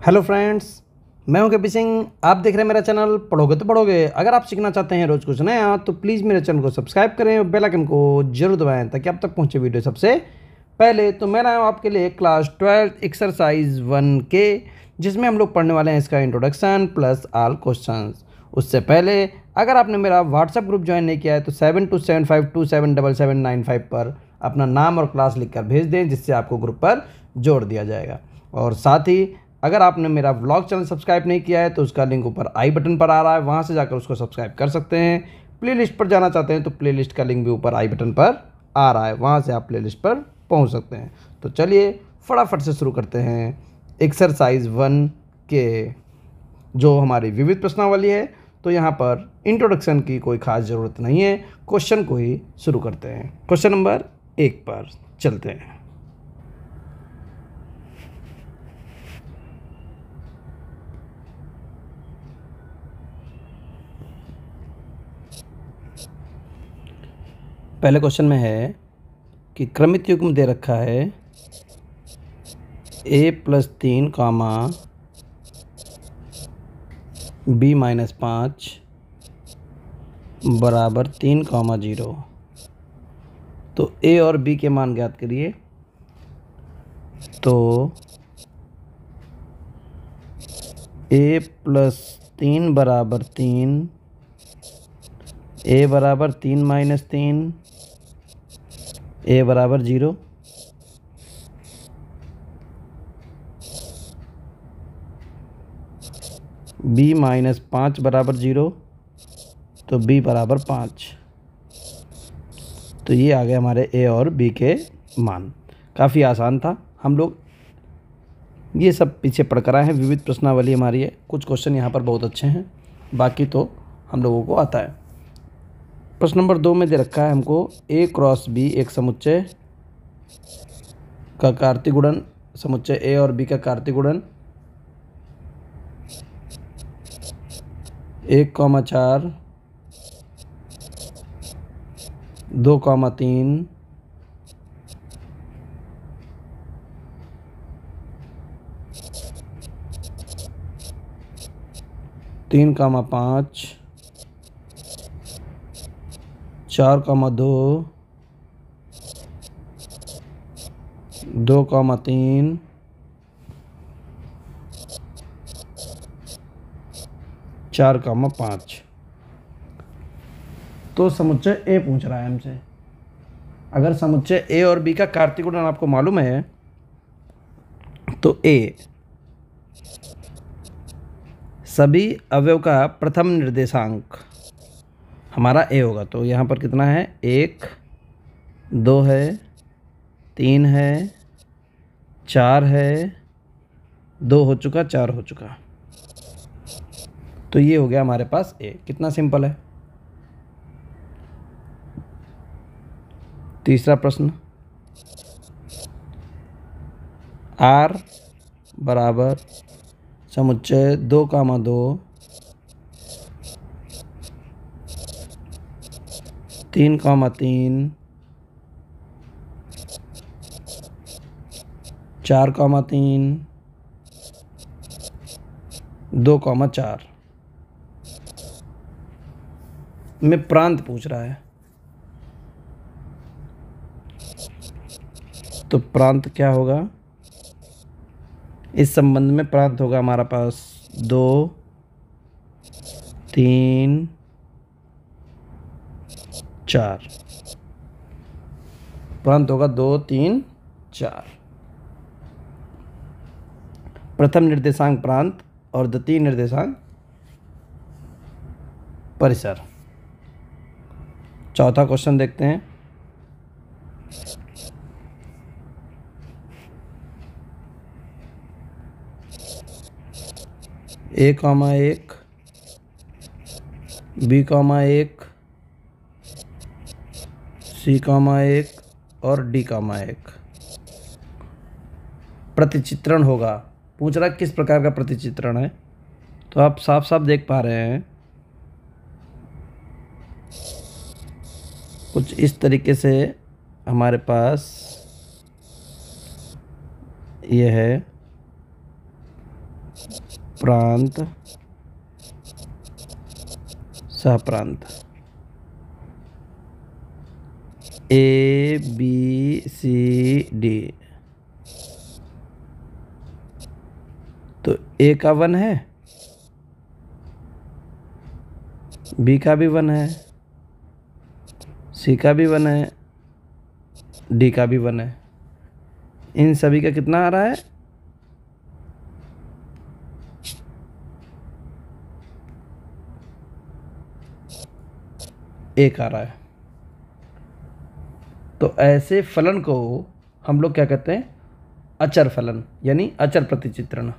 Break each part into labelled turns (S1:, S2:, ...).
S1: Hello friends, मैं हूं कपी सिंह। आप देख रहे हैं मेरा चैनल पढ़ोगे तो पढ़ोगे। अगर आप सीखना चाहते हैं रोज़ कुछ नया तो प्लीज़ मेरे चैनल को सब्सक्राइब करें और बेल आइकन को जरूर दबाएं ताकि आप तक पहुंचे वीडियो सबसे पहले। तो मैं लाया हूं आपके लिए क्लास 12 एक्सरसाइज 1 के, जिसमें हम लोग पढ़ने वाले हैं इसका इंट्रोडक्शन प्लस ऑल क्वेश्चंस। उससे पहले अगर आपने मेरा व्हाट्सएप ग्रुप ज्वाइन नहीं किया है तो 7275277795 पर अपना नाम और क्लास लिखकर भेज दें, जिससे आपको ग्रुप पर जोड़ दिया जाएगा। और साथ ही अगर आपने मेरा व्लॉग चैनल सब्सक्राइब नहीं किया है तो उसका लिंक ऊपर आई बटन पर आ रहा है, वहाँ से जाकर उसको सब्सक्राइब कर सकते हैं। प्लेलिस्ट पर जाना चाहते हैं तो प्लेलिस्ट का लिंक भी ऊपर आई बटन पर आ रहा है, वहाँ से आप प्लेलिस्ट पर पहुँच सकते हैं। तो चलिए फटाफट से शुरू करते हैं एक्सरसाइज 1 के, जो हमारी विविध प्रश्नावली है। तो यहाँ पर इंट्रोडक्शन की कोई ख़ास ज़रूरत नहीं है, क्वेश्चन को ही शुरू करते हैं। क्वेश्चन नंबर 1 पर चलते हैं। पहले क्वेश्चन में है कि क्रमित युग्म दे रखा है a+3 कामा b-5 बराबर 3,0। तो a और b के मान ज्ञात करिए। तो a+3 बराबर 3, a बराबर 3-3, a बराबर 0। b-5 बराबर 0, तो b बराबर 5। तो ये आ गए हमारे a और b के मान। काफ़ी आसान था, हम लोग ये सब पीछे पढ़ कर आए हैं। विविध प्रश्नावली हमारी है, कुछ क्वेश्चन यहाँ पर बहुत अच्छे हैं, बाकी तो हम लोगों को आता है। प्रश्न नंबर 2 में दे रखा है हमको a क्रॉस b एक समुच्चय का कार्तीय गुणन, समुच्चय a और b का कार्तीय गुणन 1,4, 2,3, 3,5, 4,2, 2,3, 4,5। तो समुच्चय ए पूछ रहा है हमसे। अगर समुच्चय ए और बी का कार्तीय गुणन आपको मालूम है तो ए सभी अवयव का प्रथम निर्देशांक हमारा ए होगा। तो यहाँ पर कितना है, 1, 2 है, 3 है, 4 है, 2 हो चुका, 4 हो चुका। तो ये हो गया हमारे पास ए। कितना सिंपल है। तीसरा प्रश्न, आर बराबर समुच्चय 2,2, 3,3, 4,3, 2,4 में प्रांत पूछ रहा है। तो प्रांत क्या होगा, इस संबंध में प्रांत होगा हमारा पास 2, 3, 4। प्रांत होगा 2, 3, 4। प्रथम निर्देशांक प्रांत और द्वितीय निर्देशांक परिसर। चौथा क्वेश्चन देखते हैं। a,1, b,1, c,1 और d,1 प्रतिचित्रण होगा। पूछ रहा किस प्रकार का प्रतिचित्रण है। तो आप साफ साफ देख पा रहे हैं, कुछ इस तरीके से हमारे पास ये है प्रांत सहप्रांत ABCD। तो A का 1 है, B का भी 1 है, C का भी 1 है, D का भी 1 है। इन सभी का कितना आ रहा है? 1 आ रहा है। तो ऐसे फलन को हम लोग क्या कहते हैं? अचर फलन, यानी अचर प्रतिचित्रण।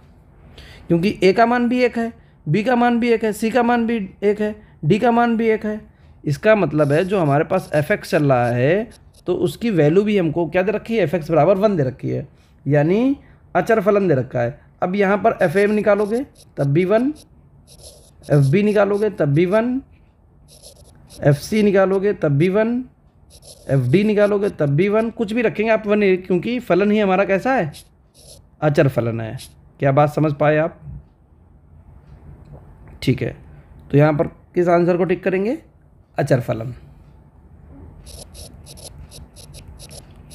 S1: क्योंकि A का मान भी 1 है, B का मान भी 1 है, C का मान भी 1 है, D का मान भी 1 है। इसका मतलब है जो हमारे पास fx चल रहा है तो उसकी वैल्यू भी हमको क्या दे रखी है? fx बराबर 1 दे रखी है, यानी अचर फलन दे रखा है। अब यहाँ पर fm निकालोगे तब भी 1, fb निकालोगे तब भी 1, fc निकालोगे तब भी 1, fd निकालोगे तब भी 1, कुछ भी रखेंगे आप 1, क्योंकि फलन ही हमारा कैसा है? अचर फलन है। क्या बात समझ पाए आप? ठीक है, तो यहाँ पर किस आंसर को टिक करेंगे? अचर फलन,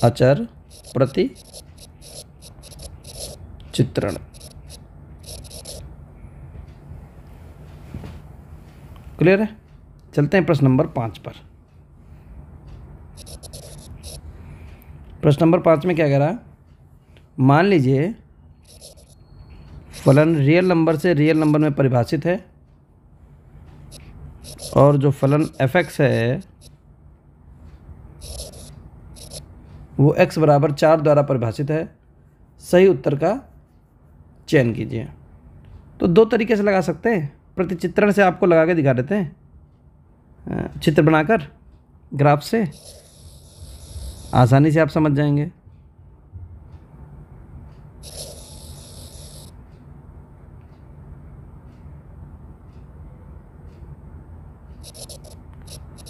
S1: अचर प्रतिचित्रण। क्लियर है? चलते हैं प्रश्न नंबर 5 पर। प्रश्न नंबर 5 में क्या कह रहा है? मान लीजिए फलन रियल नंबर से रियल नंबर में परिभाषित है और जो फलन fx है वो x बराबर 4 द्वारा परिभाषित है। सही उत्तर का चयन कीजिए। तो दो तरीके से लगा सकते हैं। प्रतिचित्रण से आपको लगा के दिखा देते हैं, चित्र बनाकर ग्राफ से आसानी से आप समझ जाएंगे।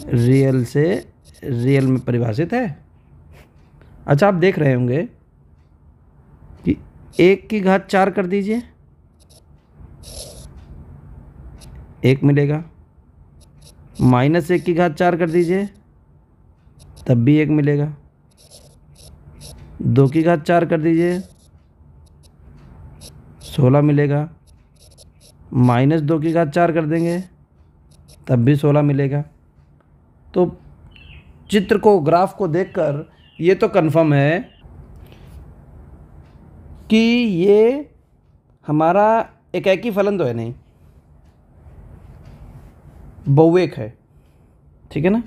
S1: रियल से रियल में परिभाषित है। अच्छा, आप देख रहे होंगे कि 1 की घात 4 कर दीजिए, 1 मिलेगा। -1 की घात 4 कर दीजिए तब भी 1 मिलेगा। 2 की घात 4 कर दीजिए 16 मिलेगा। -2 की घात 4 कर देंगे तब भी 16 मिलेगा। तो चित्र को, ग्राफ को देखकर ये तो कंफर्म है कि ये हमारा एकाकी फलन तो है नहीं, बहुएक है। ठीक है ना?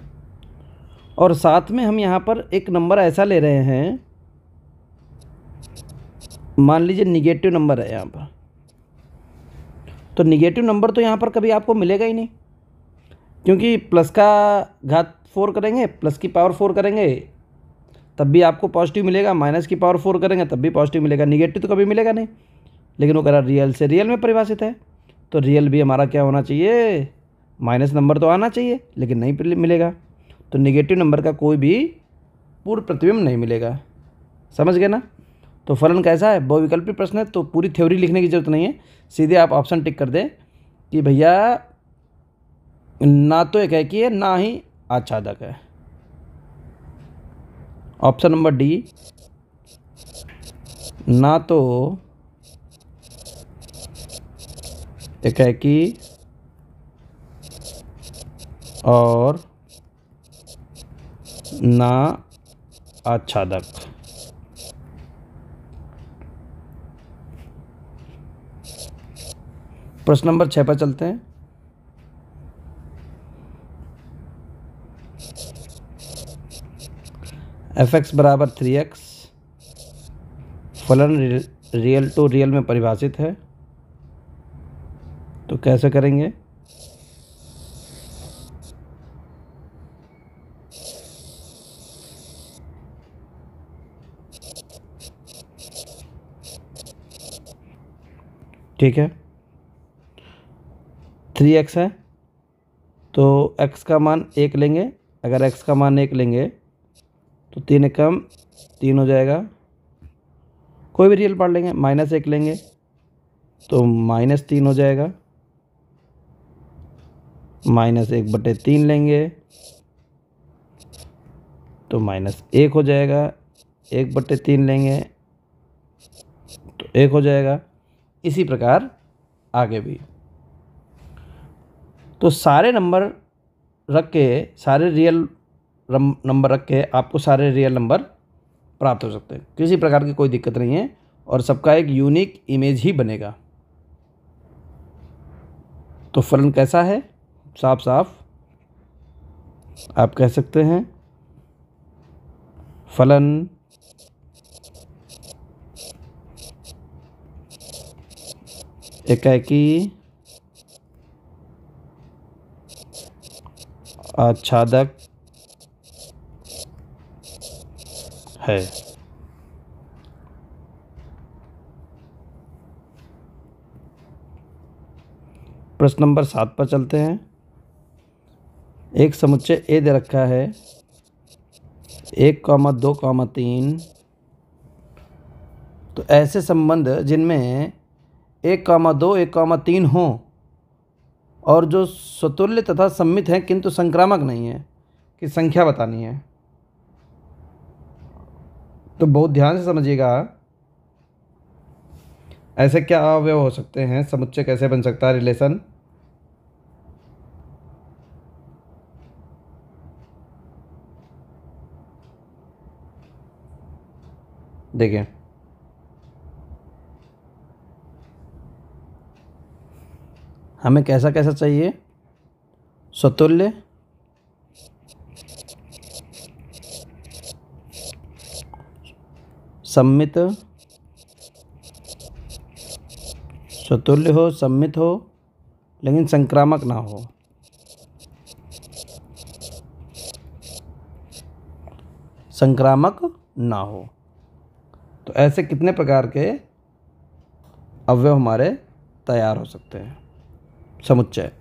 S1: और साथ में हम यहाँ पर एक नंबर ऐसा ले रहे हैं, मान लीजिए निगेटिव नंबर है यहाँ पर। तो निगेटिव नंबर तो यहाँ पर कभी आपको मिलेगा ही नहीं, क्योंकि प्लस का घात 4 करेंगे, प्लस की पावर 4 करेंगे तब भी आपको पॉजिटिव मिलेगा, माइनस की पावर 4 करेंगे तब भी पॉजिटिव मिलेगा। निगेटिव तो कभी मिलेगा नहीं। लेकिन वो कह रहा रियल से रियल में परिभाषित है, तो रियल भी हमारा क्या होना चाहिए? माइनस नंबर तो आना चाहिए, लेकिन नहीं मिलेगा। तो निगेटिव नंबर का कोई भी पूर्ण प्रतिबिंब नहीं मिलेगा। समझ गए ना? तो फलन कैसा है? बहुविकल्पी प्रश्न है, तो पूरी थ्योरी लिखने की जरूरत नहीं है, सीधे आप ऑप्शन टिक कर दें कि भैया ना तो एकाकी है ना ही आच्छादक है। ऑप्शन नंबर डी, ना तो एकाकी और ना आच्छादक। प्रश्न नंबर 6 पर चलते हैं। fx बराबर 3x, फलन रियल टू रियल में परिभाषित है, तो कैसे करेंगे? ठीक है, 3x है तो x का मान 1 लेंगे। अगर x का मान 1 लेंगे तो 3 कम 3 हो जाएगा। कोई भी रियल पढ़ लेंगे। -1 लेंगे तो -3 हो जाएगा, -1/3 लेंगे तो -1 हो जाएगा, 1/3 लेंगे तो 1 हो जाएगा। इसी प्रकार आगे भी। तो सारे नंबर रख के, सारे रियल नंबर रख के आपको सारे रियल नंबर प्राप्त हो सकते हैं। किसी प्रकार की कोई दिक्कत नहीं है और सबका एक यूनिक इमेज ही बनेगा। तो फलन कैसा है? साफ साफ आप कह सकते हैं फलन एकाकी आच्छादक है। प्रश्न नंबर 7 पर चलते हैं। एक समुच्चय ए दे रखा है 1,2,3। तो ऐसे संबंध जिनमें 1,2 1,3 हों और जो स्वतुल्य तथा सममित हैं किंतु संक्रामक नहीं है कि संख्या बतानी है। तो बहुत ध्यान से समझिएगा, ऐसे क्या अवयव हो सकते हैं, समुच्चय कैसे बन सकता है, रिलेशन। देखिए हमें कैसा कैसा चाहिए, स्वतुल्य, सम्मित, स्वतुल्य हो, सम्मित हो लेकिन संक्रामक ना हो। संक्रामक ना हो। तो ऐसे कितने प्रकार के अवयव हमारे तैयार हो सकते हैं समुच्चय।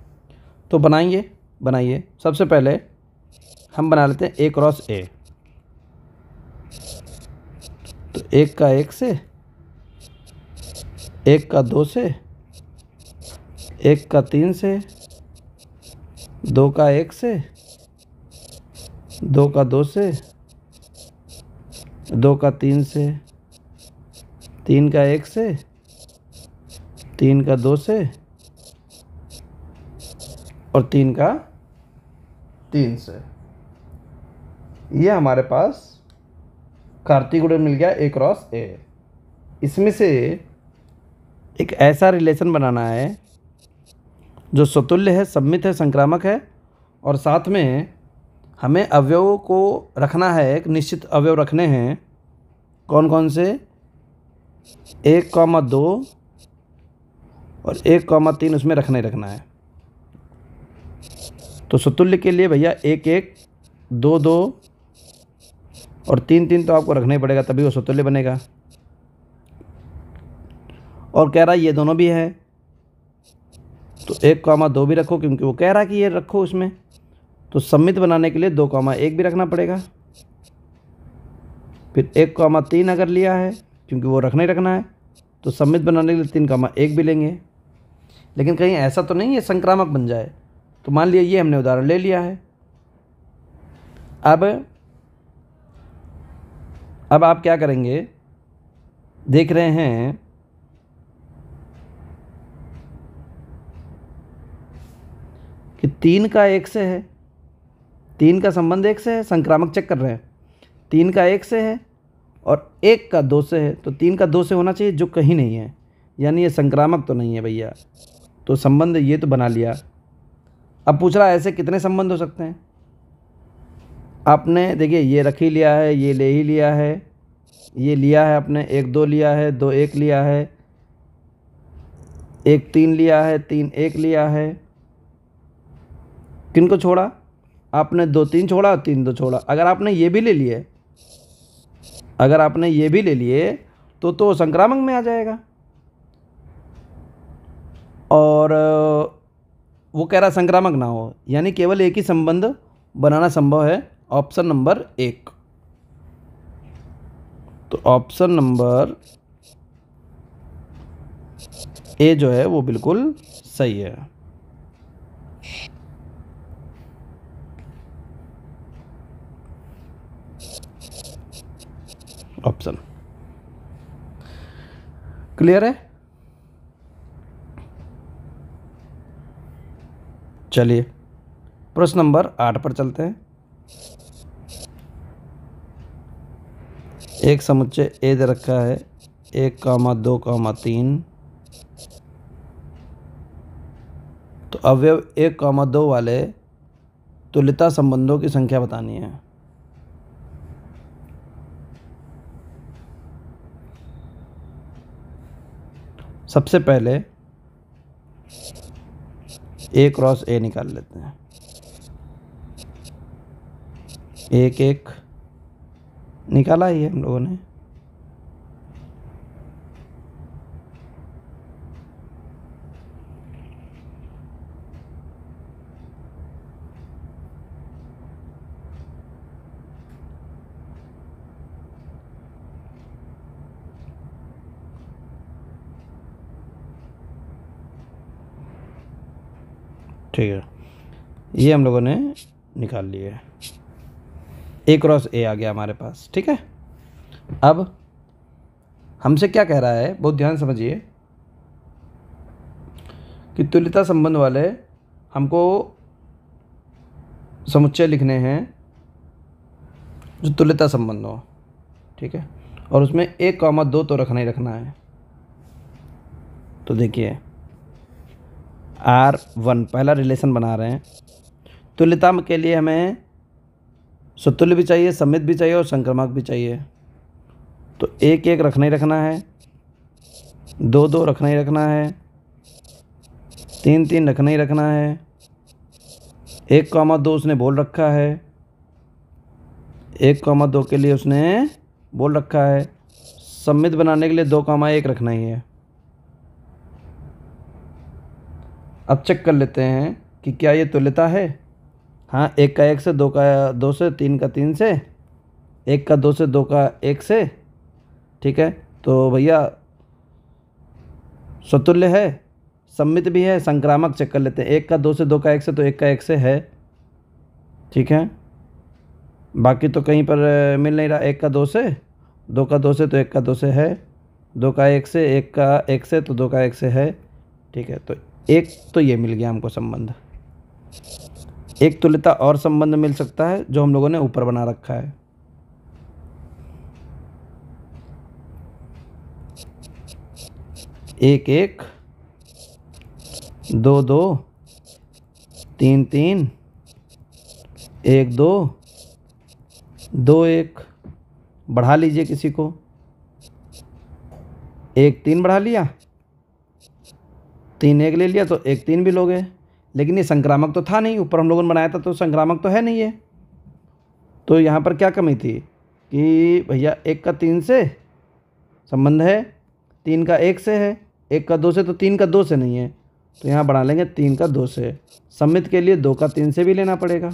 S1: तो बनाइए। सबसे पहले हम बना लेते हैं A क्रॉस A। तो 1 का 1 से, 1 का 2 से, 1 का 3 से, 2 का 1 से, 2 का 2 से, 2 का 3 से, 3 का 1 से, 3 का 2 से और 3 का 3 से। ये हमारे पास कार्तीय गुणन मिल गया A क्रॉस A। इसमें से एक ऐसा रिलेशन बनाना है जो स्वतुल्य है, सम्मित है, संक्रामक है और साथ में हमें अवयवों को रखना है, एक निश्चित अवयव रखने हैं। कौन कौन से? 1,2 और 1,3 उसमें रखना ही रखना है। तो स्वतुल्य के लिए भैया 1 1, 2 2 और 3 3 तो आपको रखना ही पड़ेगा, तभी वो स्वतुल्य बनेगा। और कह रहा है ये दोनों भी है तो 1,2 भी रखो, क्योंकि वो कह रहा है कि ये रखो उसमें। तो सम्मित बनाने के लिए 2,1 भी रखना पड़ेगा। फिर 1,3 अगर लिया है, क्योंकि वो रखना ही रखना है, तो सम्मित बनाने के लिए 3,1 भी लेंगे। लेकिन कहीं ऐसा तो नहीं है संक्रामक बन जाए। तो मान लिया ये हमने उदाहरण ले लिया है। अब आप क्या करेंगे, देख रहे हैं कि 3 का 1 से है, 3 का संबंध 1 से है, संक्रामक चेक कर रहे हैं। 3 का 1 से है और 1 का 2 से है, तो 3 का 2 से होना चाहिए, जो कहीं नहीं है, यानी ये संक्रामक तो नहीं है भैया। तो संबंध ये तो बना लिया। अब पूछ रहा है ऐसे कितने संबंध हो सकते हैं। आपने देखिए ये रख ही लिया है, ये ले ही लिया है, ये लिया है आपने, 1 2 लिया है, 2 1 लिया है, 1 3 लिया है, 3 1 लिया है। किनको छोड़ा आपने? 2 3 छोड़ा, 3 2 छोड़ा। अगर आपने ये भी ले लिए, तो संक्रामक में आ जाएगा। और वो कह रहा संक्रामक ना हो, यानी केवल एक ही संबंध बनाना संभव है। Option number 1। तो ऑप्शन नंबर ए जो है वो बिल्कुल सही है। ऑप्शन क्लियर है। चलिए प्रश्न नंबर 8 पर चलते हैं। एक समुच्चय ए दे रखा है 1,2,3। तो अवयव 1,2 वाले तुल्यता संबंधों की संख्या बतानी है। सबसे पहले ए क्रॉस ए निकाल लेते हैं। 1,1 निकाला ही है हम लोगों ने। ठीक है, ये हम लोगों ने निकाल लिए है। ए क्रॉस ए आ गया हमारे पास। ठीक है, अब हमसे क्या कह रहा है, बहुत ध्यान समझिए कि तुल्यता संबंध वाले हमको समुच्चय लिखने हैं जो तुल्यता संबंध हो। ठीक है, और उसमें 1,2 तो रखना ही रखना है। तो देखिए R1 पहला रिलेशन बना रहे हैं। तुल्यता के लिए हमें सुतुल्य भी चाहिए, सममित भी चाहिए और संक्रामक भी चाहिए। तो 1,1 रखना ही रखना है, 2,2 रखना ही रखना है, 3,3 रखना ही रखना है, 1,2 उसने बोल रखा है, 1,2 के लिए उसने बोल रखा है। सममित बनाने के लिए 2,1 रखना ही है। अब चेक कर लेते हैं कि क्या ये तुल्यता है। हाँ, 1 का 1 से, 2 का 2 से, 3 का 3 से, 1 का 2 से, 2 का 1 से। ठीक है, तो भैया स्वतुल्य है, सममित भी है, संक्रामक चेक कर लेते हैं। 1 का 2 से, 2 का 1 से, तो 1 का 1 से है। ठीक है, बाकी तो कहीं पर मिल नहीं रहा। 1 का 2 से, 2 का 2 से, तो 1 का 2 से है, 2 का 1 से, 1 का 1 से, तो 2 का 1 से है। ठीक है, तो एक तो ये मिल गया हमको संबंध। एक तुल्यता और संबंध मिल सकता है जो हम लोगों ने ऊपर बना रखा है। एक एक, 2,2, 3,3, 1,2, 2,1 बढ़ा लीजिए किसी को। 1,3 बढ़ा लिया, 3,1 ले लिया, तो 1,3 भी लोगे। लेकिन ये संक्रामक तो था नहीं, ऊपर हम लोगों ने बनाया था, तो संक्रामक तो है नहीं ये। तो यहाँ पर क्या कमी थी कि भैया 1 का 3 से संबंध है, 3 का 1 से है, 1 का 2 से, तो 3 का 2 से नहीं है। तो यहाँ बढ़ा लेंगे 3 का 2 से। सममित के लिए 2 का 3 से भी लेना पड़ेगा।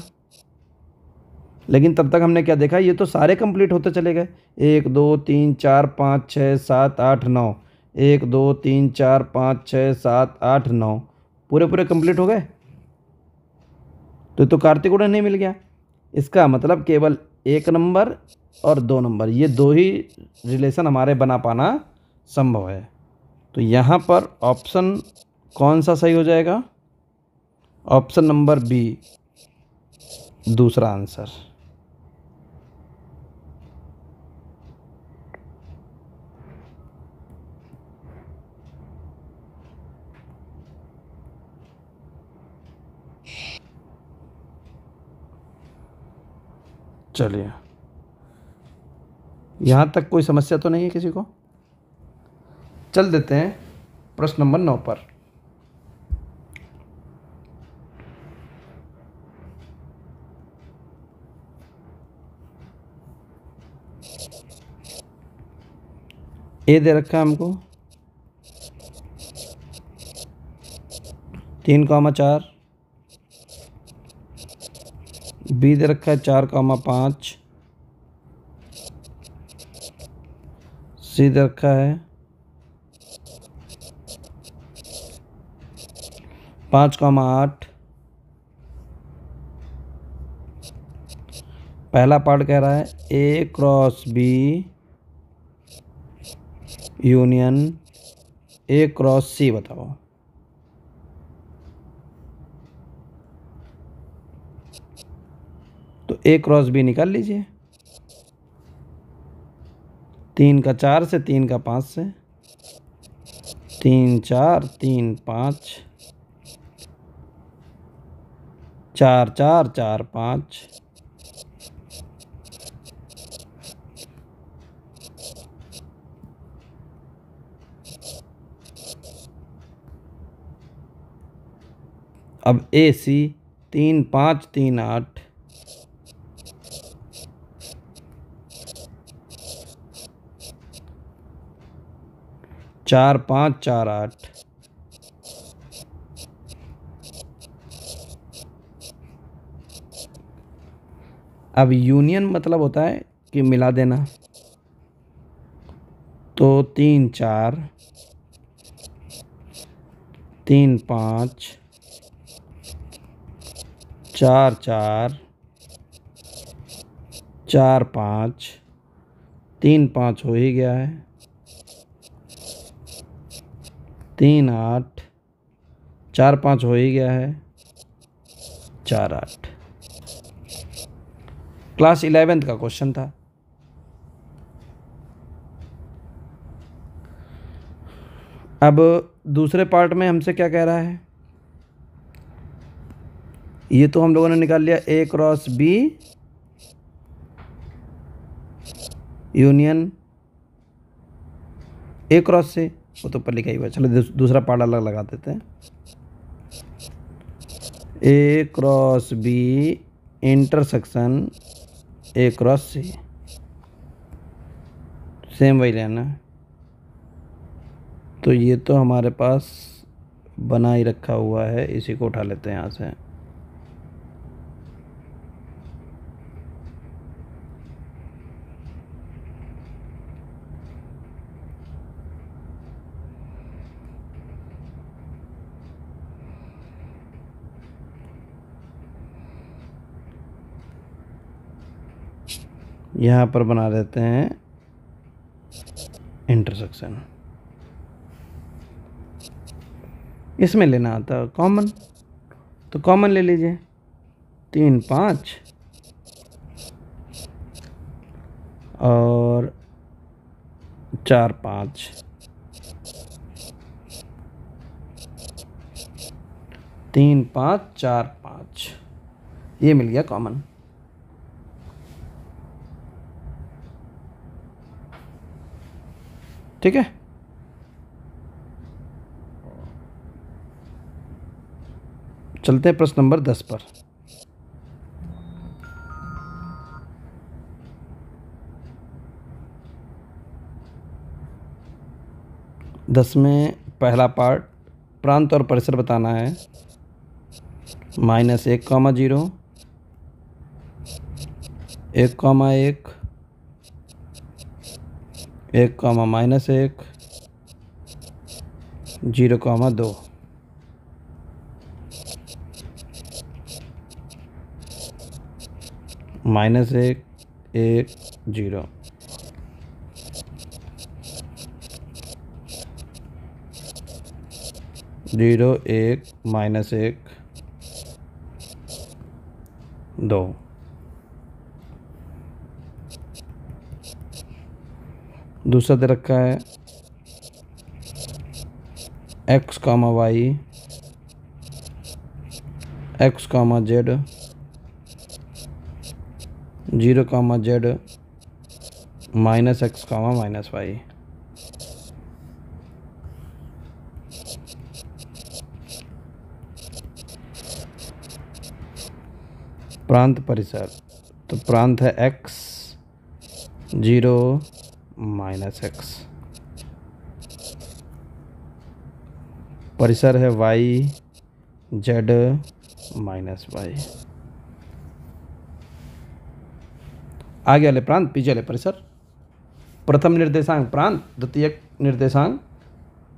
S1: लेकिन तब तक हमने क्या देखा, ये तो सारे कंप्लीट होते चले गए। 1 2 3 4 5 6 7 8 9, 1 2 3 4 5 6 7 8 9 पूरे पूरे कंप्लीट हो गए। तो कार्तिक उड़न नहीं मिल गया। इसका मतलब केवल 1 नंबर और 2 नंबर, ये 2 ही रिलेशन हमारे बना पाना संभव है। तो यहाँ पर ऑप्शन कौन सा सही हो जाएगा? ऑप्शन नंबर बी, दूसरा आंसर। चलिए, यहाँ तक कोई समस्या तो नहीं है किसी को? चल देते हैं प्रश्न नंबर 9 पर। ए दे रखा है हमको 3,4, बी दे रखा है 4,5, सी दे रखा है 5,8। पहला पार्ट कह रहा है A cross B union A cross C, बताओ। तो ए क्रॉस बी निकाल लीजिए। 3 का 4 से, 3 का 5 से, 3 4 3 5, 4 4 4 5, अब ए सी 3 5 3 8, 4 5 4 8, अब यूनियन मतलब होता है कि मिला देना। तो 3 4 3 5 4 4 4 5, 3 5 हो ही गया है, 3 8, 4 5 हो ही गया है, 4 8। क्लास 11th का क्वेश्चन था। अब दूसरे पार्ट में हमसे क्या कह रहा है, ये तो हम लोगों ने निकाल लिया A cross B union A cross C, वो तो ऊपर लिखा ही हुआ। चलो दूसरा पार्ट अलग लगा देते हैं। A cross B intersection A cross C, same वही लेना। तो ये तो हमारे पास बना ही रखा हुआ है, इसी को उठा लेते हैं यहाँ से। यहाँ पर बना देते हैं इंटरसेक्शन। इसमें लेना आता कॉमन, तो कॉमन ले लीजिए। 3 5 और 4 5, 3 5 4 5, ये मिल गया कॉमन। ठीक है, चलते हैं प्रश्न नंबर 10 पर। दस में पहला पार्ट प्रांत और परिसर बताना है। -1, 0, 1, 1, 1, -1, 0, 2, -1 1 0, 0 1 -1 2। दूसरा दे रखा है x, y, x, z, 0, z, -x, -y। प्रांत परिसर, तो प्रांत है x, 0, -x। परिसर है y, z, -y। आगे वाले प्रांत, पीछे वाले परिसर। प्रथम निर्देशांक प्रांत, द्वितीयक निर्देशांक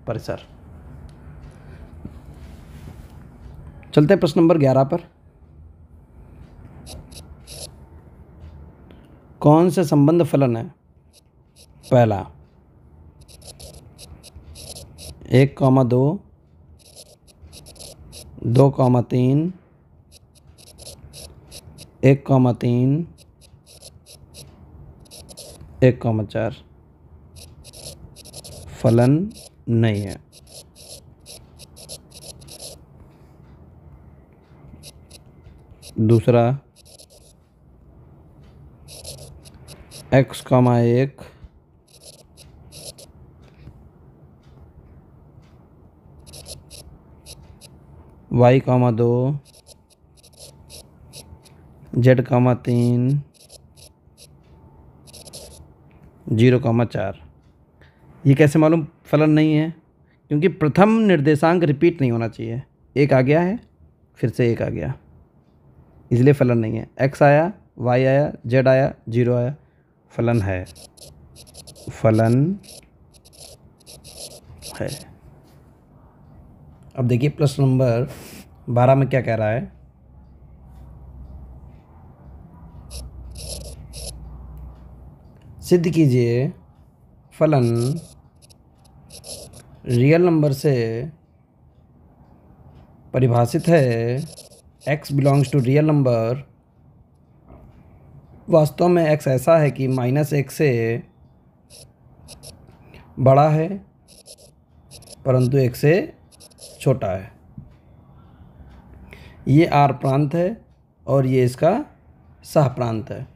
S1: परिसर। चलते हैं प्रश्न नंबर 11 पर। कौन से संबंध फलन है? पहला 1,2, 2,3, 1,3, 1,4 फलन नहीं है। दूसरा x, 1, y, 2, z, 3, 0,4। ये कैसे मालूम फलन नहीं है? क्योंकि प्रथम निर्देशांक रिपीट नहीं होना चाहिए। एक आ गया है, फिर से एक आ गया, इसलिए फलन नहीं है। x आया, y आया, z आया, 0 आया, फलन है, फलन है। अब देखिए प्रश्न नंबर 12 में क्या कह रहा है। सिद्ध कीजिए फलन रियल नंबर से परिभाषित है, x belongs to real number. वास्तव में x ऐसा है कि -1 से बड़ा है परंतु 1 से छोटा है। ये R प्रांत है और ये इसका सह प्रांत है।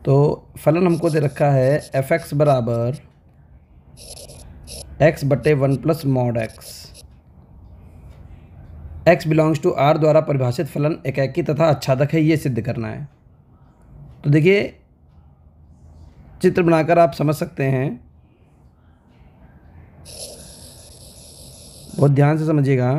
S1: तो फलन हमको दे रखा है fx बराबर x/1 + mod x। x belongs to R द्वारा परिभाषित फलन एकाकी तथा आच्छादक है, ये सिद्ध करना है। तो देखिए चित्र बनाकर आप समझ सकते हैं, बहुत ध्यान से समझिएगा।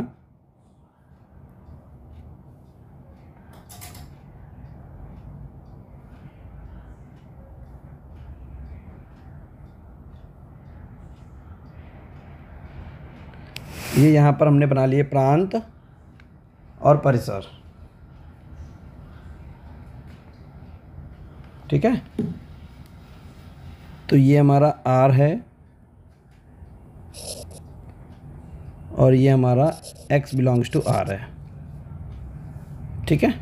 S1: ये यहाँ पर हमने बना लिए प्रांत और परिसर, ठीक है। तो ये हमारा R है और ये हमारा x बिलोंग्स टू R है, ठीक है।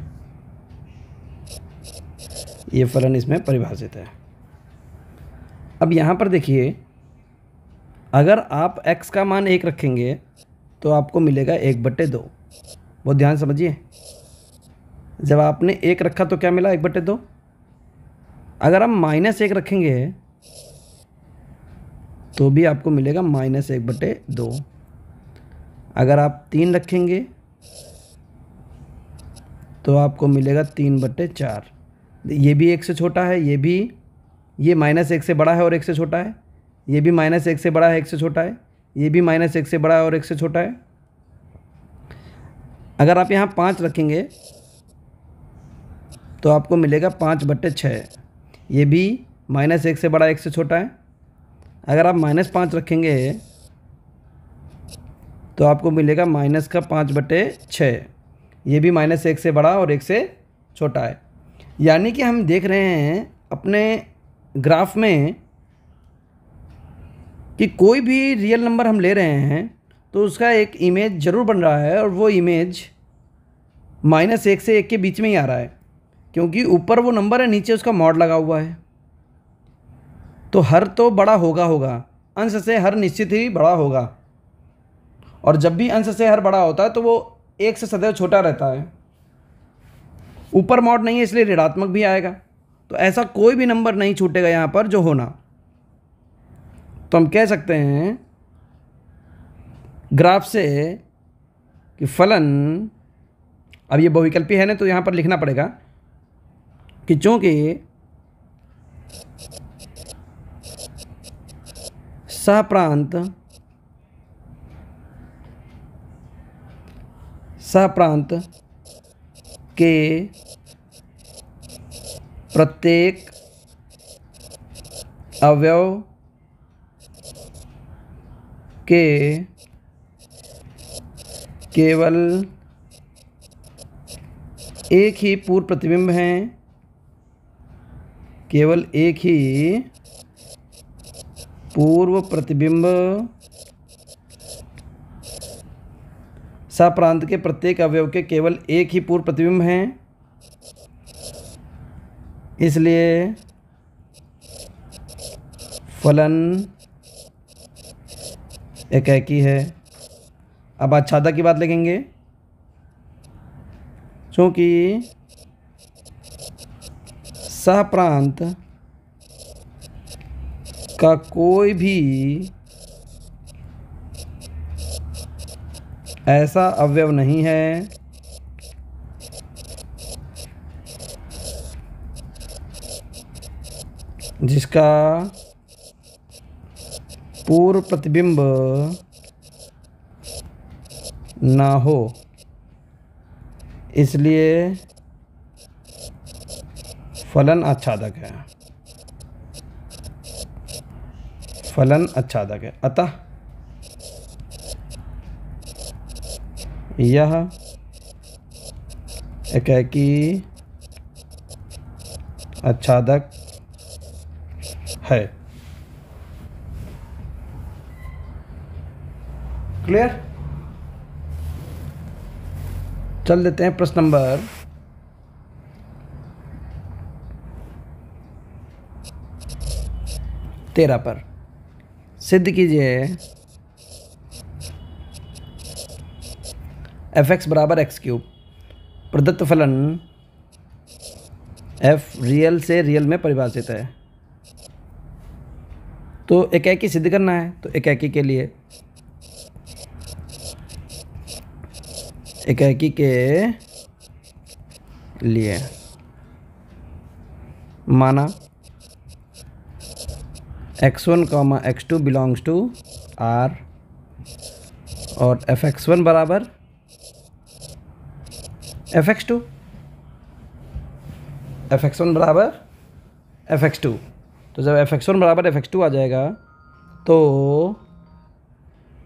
S1: ये फलन इसमें परिभाषित है। अब यहाँ पर देखिए, अगर आप x का मान 1 रखेंगे तो आपको मिलेगा 1/2। बहुत ध्यान समझिए, जब आपने 1 रखा तो क्या मिला? 1/2। अगर हम -1 रखेंगे तो भी आपको मिलेगा -1/2। अगर आप 3 रखेंगे तो आपको मिलेगा 3/4। ये भी 1 से छोटा है, ये भी, ये -1 से बड़ा है और 1 से छोटा है, ये भी -1 से बड़ा है, 1 से छोटा है, ये भी -1 से बड़ा है और 1 से छोटा है। अगर आप यहाँ 5 रखेंगे तो आपको मिलेगा 5/6। ये भी -1 से बड़ा, 1 से छोटा है। अगर आप -5 रखेंगे तो आपको मिलेगा -5/6। ये भी -1 से बड़ा और 1 से छोटा है। यानी कि हम देख रहे हैं अपने ग्राफ में कि कोई भी रियल नंबर हम ले रहे हैं तो उसका एक इमेज ज़रूर बन रहा है, और वो इमेज -1 से 1 के बीच में ही आ रहा है, क्योंकि ऊपर वो नंबर है, नीचे उसका मॉड लगा हुआ है। तो हर तो बड़ा होगा, अंश से हर निश्चित ही बड़ा होगा, और जब भी अंश से हर बड़ा होता है तो वो 1 से सदैव छोटा रहता है। ऊपर मॉड नहीं है इसलिए ऋणात्मक भी आएगा। तो ऐसा कोई भी नंबर नहीं छूटेगा यहाँ पर जो होना। तो हम कह सकते हैं ग्राफ से कि फलन, अब ये बहुविकल्पी है ना, तो यहाँ पर लिखना पड़ेगा कि चूँकि सहप्रांत के प्रत्येक अवयव के केवल एक ही पूर्व प्रतिबिंब हैं, केवल एक ही पूर्व प्रतिबिंब सप्रांत के प्रत्येक अवयव के केवल एक ही पूर्व प्रतिबिंब हैं, इसलिए फलन एकाकी है। अब आच्छादक की बात लिखेंगे। चूँकि सहप्रांत का कोई भी ऐसा अवयव नहीं है जिसका पूर्व प्रतिबिंब ना हो, इसलिए फलन आच्छादक है। फलन आच्छादक है। अतः यह एकाकी आच्छादक है। क्लियर? चल देते हैं प्रश्न नंबर 13 पर। सिद्ध कीजिए f(x) बराबर एक्स क्यूब प्रदत्त फलन f रियल से रियल में परिभाषित है। तो एकाकी सिद्ध करना है, तो एकाकी के लिए माना x1, x2 belongs to R और fx1 बराबर fx2, fx1 बराबर fx2। तो जब fx1 बराबर fx2 आ जाएगा तो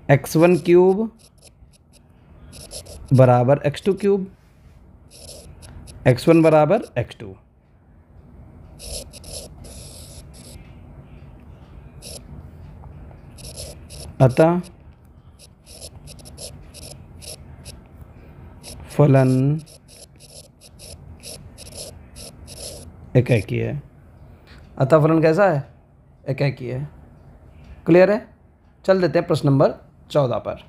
S1: x1 क्यूब बराबर x2 क्यूब, x1 बराबर x2। अतः फलन एकाकी है। अतः फलन कैसा है? एकाकी है। क्लियर है? चल देते हैं प्रश्न नंबर 14 पर।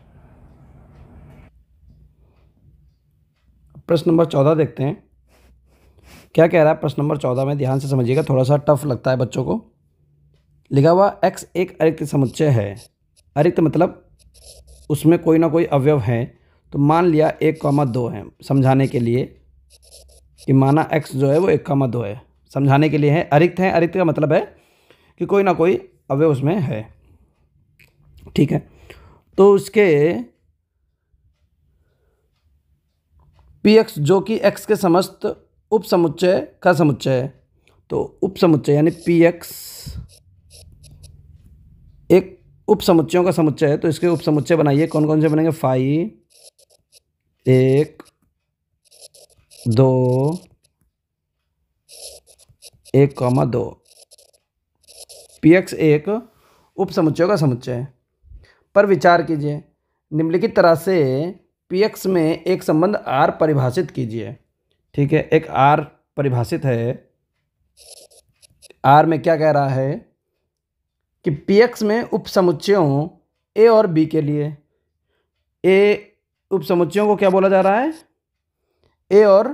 S1: प्रश्न नंबर 14 देखते हैं क्या कह रहा है। प्रश्न नंबर 14 में ध्यान से समझिएगा, थोड़ा सा टफ लगता है बच्चों को। लिखा हुआ x एक अरिक्त समुच्चय है। अरिक्त मतलब उसमें कोई ना कोई अवयव है। तो मान लिया 1,2 है, समझाने के लिए कि माना x जो है वो 1,2 है, समझाने के लिए है। अरिक्त है, अरिक्त का मतलब है कि कोई ना कोई अवयव उसमें है। ठीक है, तो उसके px जो कि x के समस्त उप समुच्चय का समुच्चय है। तो उप समुच्चय यानी px एक उप समुच्चयों का समुच्चय है। तो इसके उप समुच्चय बनाइए। कौन कौन से बनेंगे? फाई 1, 2, 1,2। px एक उप समुच्चयों का समुच्चय है। पर विचार कीजिए, निम्नलिखित तरह से px में एक संबंध r परिभाषित कीजिए। ठीक है, एक r परिभाषित है। r में क्या कह रहा है कि px में उप समुच्चयों a और b के लिए, a उप समुच्चयों को क्या बोला जा रहा है? a और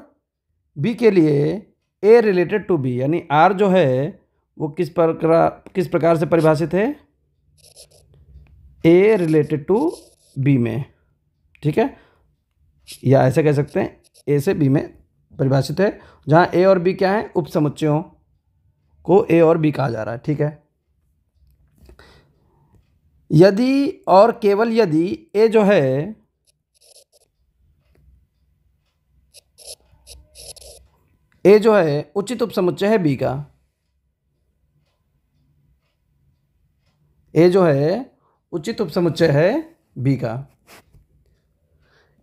S1: b के लिए a रिलेटेड टू b, यानी r जो है वो किस प्रकार से परिभाषित है? a रिलेटेड टू b में। ठीक है, या ऐसे कह सकते हैं a से b में परिभाषित है, जहाँ a और b क्या है? उप समुच्चयों को a और b कहा जा रहा है। ठीक है, यदि और केवल यदि a जो है उचित उप समुच्चय है b का। a जो है उचित उप समुच्चय है b का।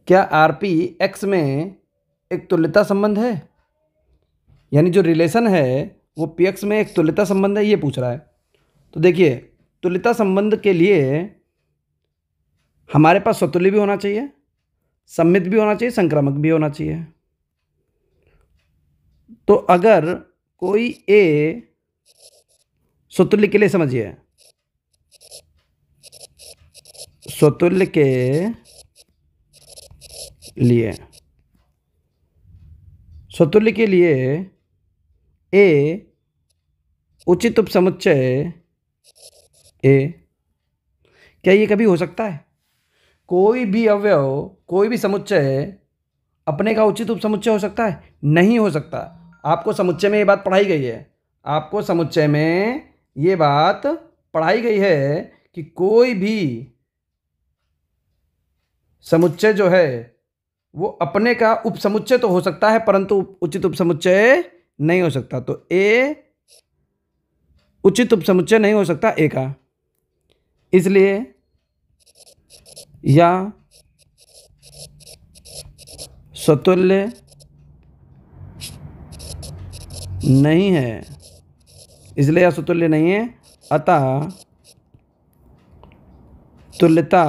S1: क्या rp x में एक तुल्यता संबंध है, यानी जो रिलेशन है वो पीएक्स में एक तुल्यता संबंध है, ये पूछ रहा है। तो देखिए, तुल्यता संबंध के लिए हमारे पास स्वतुल्य भी होना चाहिए, सममित भी होना चाहिए, संक्रामक भी होना चाहिए। तो अगर कोई ए स्वतुल्य के लिए, समझिए, स्वतुल्य के लिए, स्वतुल्य के लिए ए उचित उपसमुच्चय ए, क्या ये कभी हो सकता है? कोई भी अवयव, कोई भी समुच्चय अपने का उचित उपसमुच्चय हो सकता है? नहीं हो सकता। आपको समुच्चय में ये बात पढ़ाई गई है, आपको समुच्चय में ये बात पढ़ाई गई है कि कोई भी समुच्चय जो है वो अपने का उपसमुच्चय तो हो सकता है, परंतु उचित उपसमुच्चय नहीं हो सकता। तो ए उचित उपसमुच्चय नहीं हो सकता ए का, इसलिए या स्वतुल्य नहीं है, इसलिए या स्वतुल्य नहीं है, अतः तुल्यता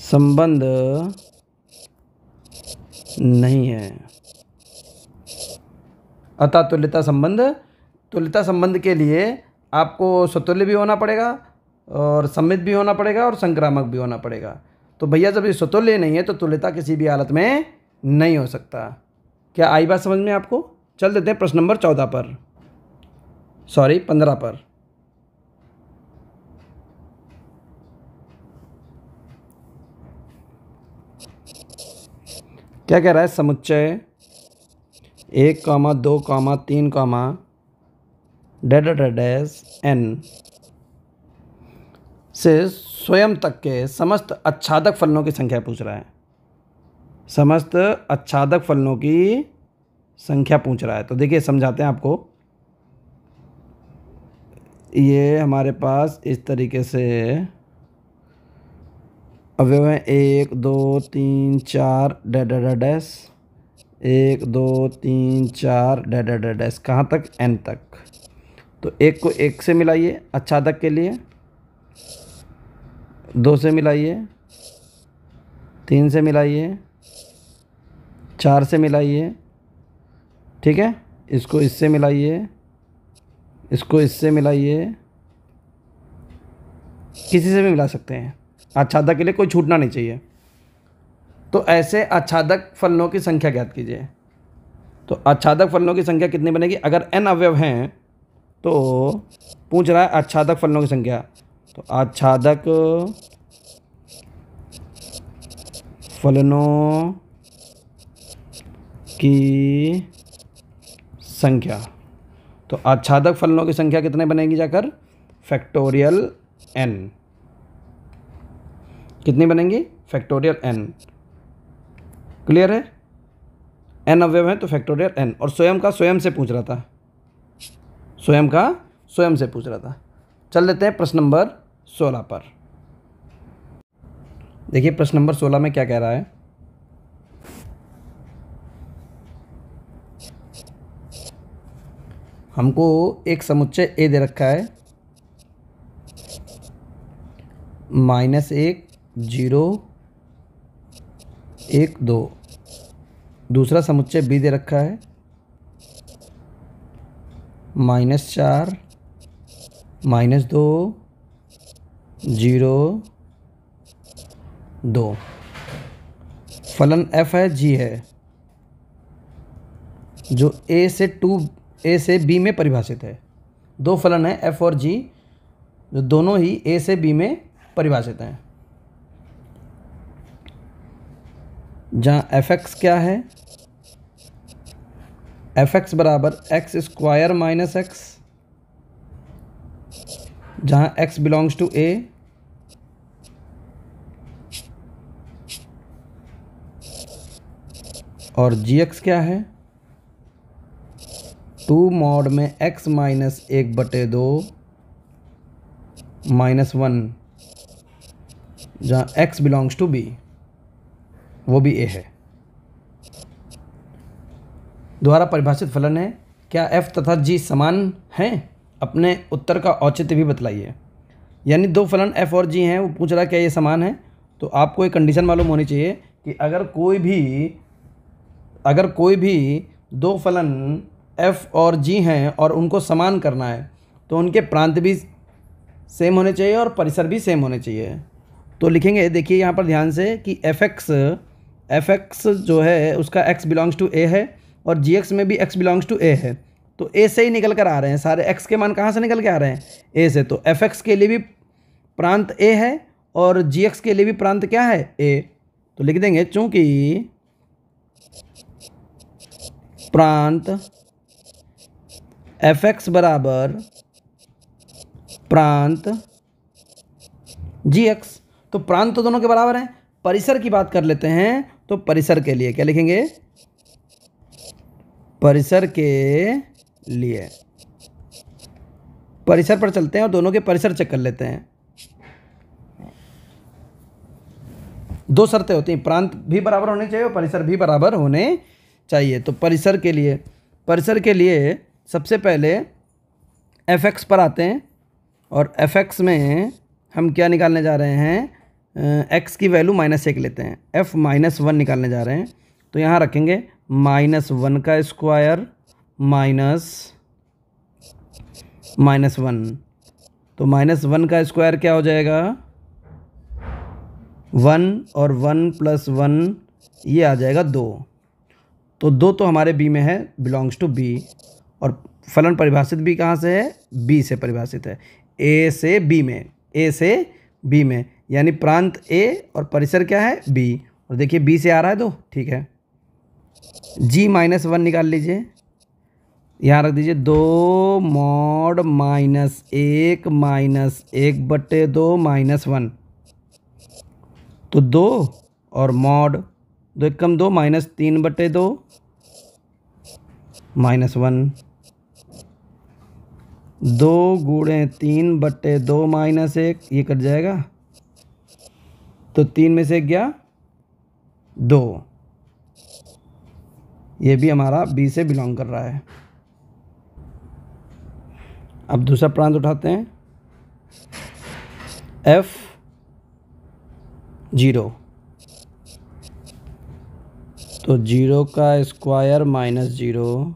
S1: संबंध नहीं है। अतः तुल्यता संबंध के लिए आपको स्वतुल्य भी होना पड़ेगा और सममित भी होना पड़ेगा और संक्रामक भी होना पड़ेगा। तो भैया जब ये स्वतुल्य नहीं है तो तुल्यता किसी भी हालत में नहीं हो सकता। क्या आई बात समझ में आपको? चल देते हैं प्रश्न नंबर 14 पर, सॉरी 15 पर। क्या कह रहा है? समुच्चय 1, 2, 3, डैश n से स्वयं तक के समस्त आच्छादक फलनों की संख्या पूछ रहा है। समस्त आच्छादक फलनों की संख्या पूछ रहा है। तो देखिए समझाते हैं आपको। ये हमारे पास इस तरीके से अवयव हैं 1, 2, 3, 4 डैश 1, 2, 3, 4 डैश कहाँ तक? n तक। तो 1 को 1 से मिलाइए आच्छादक के लिए, 2 से मिलाइए, 3 से मिलाइए, 4 से मिलाइए, ठीक है। इसको इससे मिलाइए, इसको इससे मिलाइए, किसी से भी मिला सकते हैं, आच्छादक के लिए कोई छूटना नहीं चाहिए। तो ऐसे आच्छादक फलनों की संख्या ज्ञात कीजिए। तो आच्छादक फलनों की संख्या कितनी बनेगी? अगर n अवयव हैं तो पूछ रहा है आच्छादक फलनों की संख्या। तो आच्छादक फलनों की संख्या, तो आच्छादक फलनों की संख्या कितने बनेगी जाकर? Factorial n। कितनी बनेंगी? Factorial n। क्लियर है? n अवयव हैं तो फैक्टोरियल n। और स्वयं का स्वयं से पूछ रहा था, स्वयं का स्वयं से पूछ रहा था। चल लेते हैं प्रश्न नंबर 16 पर। देखिए प्रश्न नंबर 16 में क्या कह रहा है? हमको एक समुच्चय ए दे रखा है, -1, 0, 1, 2। दूसरा समुच्चय बी दे रखा है, -4, -2, 0, 2। फलन f है, g है, जो a से b में परिभाषित है। दो फलन है f और g, जो दोनों ही a से b में परिभाषित हैं। जहाँ fx क्या है? fx बराबर x स्क्वायर माइनस x, जहाँ x बिलोंग्स टू a, और gx क्या है? 2 मॉड में x माइनस 1/2 -1, जहाँ x बिलोंग्स टू b। वो भी ए है। द्वारा परिभाषित फलन है, क्या f तथा g समान हैं? अपने उत्तर का औचित्य भी बतलाइए। यानी दो फलन f और g हैं, वो पूछ रहा है क्या ये समान है। तो आपको एक कंडीशन मालूम होनी चाहिए कि अगर कोई भी दो फलन f और g हैं और उनको समान करना है तो उनके प्रांत भी सेम होने चाहिए और परिसर भी सेम होने चाहिए। तो लिखेंगे, देखिए यहाँ पर ध्यान से कि fx जो है उसका x बिलोंग्स टू a है और gx में भी x बिलोंग्स टू a है। तो a से ही निकल कर आ रहे हैं सारे, x के मान कहाँ से निकल के आ रहे हैं? a से। तो fx के लिए भी प्रांत a है और gx के लिए भी प्रांत क्या है? a। तो लिख देंगे, चूंकि प्रांत fx बराबर प्रांत gx, तो प्रांत तो दोनों के बराबर हैं। परिसर की बात कर लेते हैं, तो परिसर के लिए क्या लिखेंगे? परिसर के लिए परिसर पर चलते हैं और दोनों के परिसर चेक कर लेते हैं। दो शर्तें होती हैं, प्रांत भी बराबर होने चाहिए और परिसर भी बराबर होने चाहिए। तो परिसर के लिए सबसे पहले fx पर आते हैं और fx में हम क्या निकालने जा रहे हैं? x की वैल्यू -1 लेते हैं, f -1 निकालने जा रहे हैं। तो यहाँ रखेंगे -1 का स्क्वायर -1। तो -1 का स्क्वायर क्या हो जाएगा? 1 और 1 + 1 ये आ जाएगा 2। तो 2 तो हमारे b में है, बिलोंग्स टू b। और फलन परिभाषित भी कहाँ से है? b से परिभाषित है, a से b में, यानी प्रांत a और परिसर क्या है? b। और देखिए b से आ रहा है 2, ठीक है। g -1 निकाल लीजिए, यहाँ रख दीजिए 2 mod -1 -1/2 -1। तो 2 और mod 2 × 2 -3/2 -1। 2 × 3/2 -1, ये कट जाएगा। तो 3 में से गया 2, ये भी हमारा b से बिलोंग कर रहा है। अब दूसरा प्रांत उठाते हैं, f0। तो 0 का स्क्वायर -0,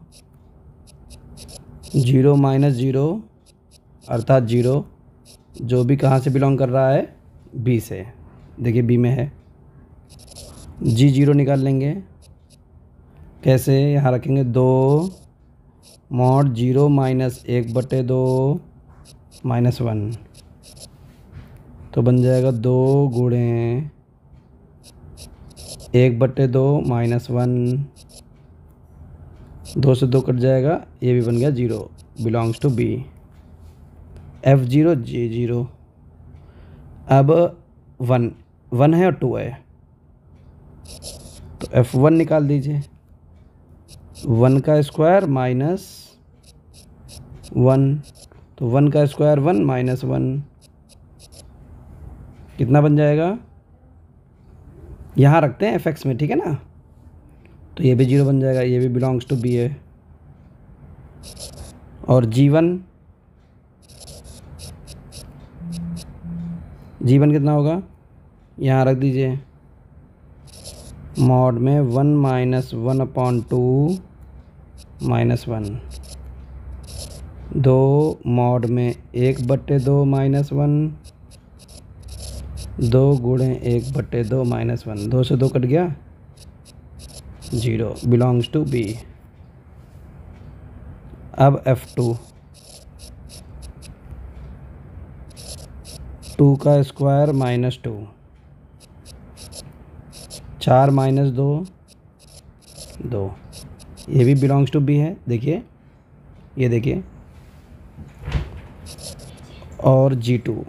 S1: 0 -0 अर्थात 0, जो भी कहाँ से बिलोंग कर रहा है? b से। देखिए b में है, g0 निकाल लेंगे। कैसे? यहाँ रखेंगे 2 mod 0 -1/2 -1। तो बन जाएगा 2 × 1/2 -1। 2 से 2 कट जाएगा, ये भी बन गया 0, belongs to b। f0 g0। अब 1 है और 2 है, तो f1 निकाल दीजिए। 1 का स्क्वायर -1, तो 1 का स्क्वायर 1 -1, कितना बन जाएगा? यहाँ रखते हैं fx में, ठीक है ना। तो ये भी 0 बन जाएगा, ये भी बिलोंग्स टू b है। और g1 कितना होगा? यहाँ रख दीजिए, मॉड में 1 -1/2 -1। 2 मॉड में 1/2 -1, 2 × 1/2 -1। 2 से 2 कट गया, 0, बिलोंग्स टू b। अब f2, 2 का स्क्वायर -2, 4 - 2 2, ये भी बिलोंग्स टू b है। देखिए, ये देखिए। और g2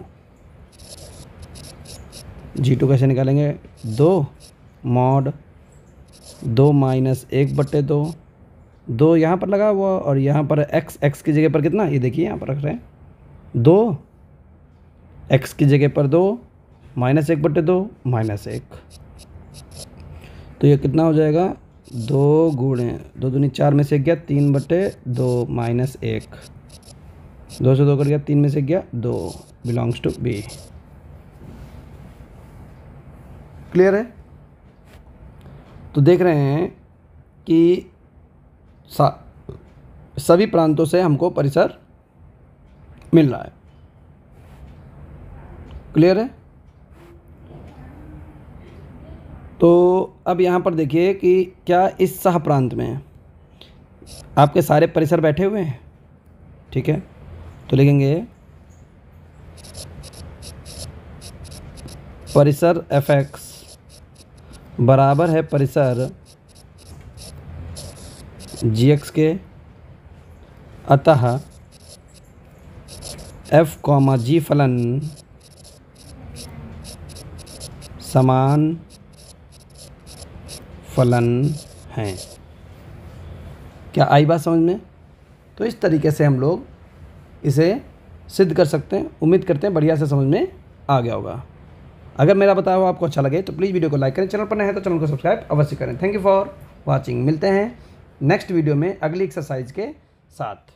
S1: कैसे निकालेंगे? 2 mod 2 -1/2, 2 यहाँ पर लगा हुआ और यहाँ पर x की जगह पर कितना? ये देखिए यहाँ पर रख रहे हैं 2, x की जगह पर 2, -1/2 -1। तो ये कितना हो जाएगा, 2 गुणे 2 दूनी 4 में से गया 3/2 माइनस 1, 2 से 2 कट गया, 3 में से गया 2, बिलोंग्स टू बी। क्लियर है? तो देख रहे हैं कि सभी प्रांतों से हमको परिसर मिल रहा है। क्लियर है? तो अब यहाँ पर देखिए कि क्या इस सह प्रांत में आपके सारे परिसर बैठे हुए हैं। ठीक है, तो लिखेंगे परिसर fx बराबर है परिसर gx के, अतः f, g फलन समान फलन हैं। क्या आई बात समझ में? तो इस तरीके से हम लोग इसे सिद्ध कर सकते हैं। उम्मीद करते हैं बढ़िया से समझ में आ गया होगा। अगर मेरा बताया हुआ आपको अच्छा लगे तो प्लीज़ वीडियो को लाइक करें, चैनल पर नए हैं तो चैनल को सब्सक्राइब अवश्य करें। Thank you for watching. मिलते हैं नेक्स्ट वीडियो में अगली एक्सरसाइज के साथ।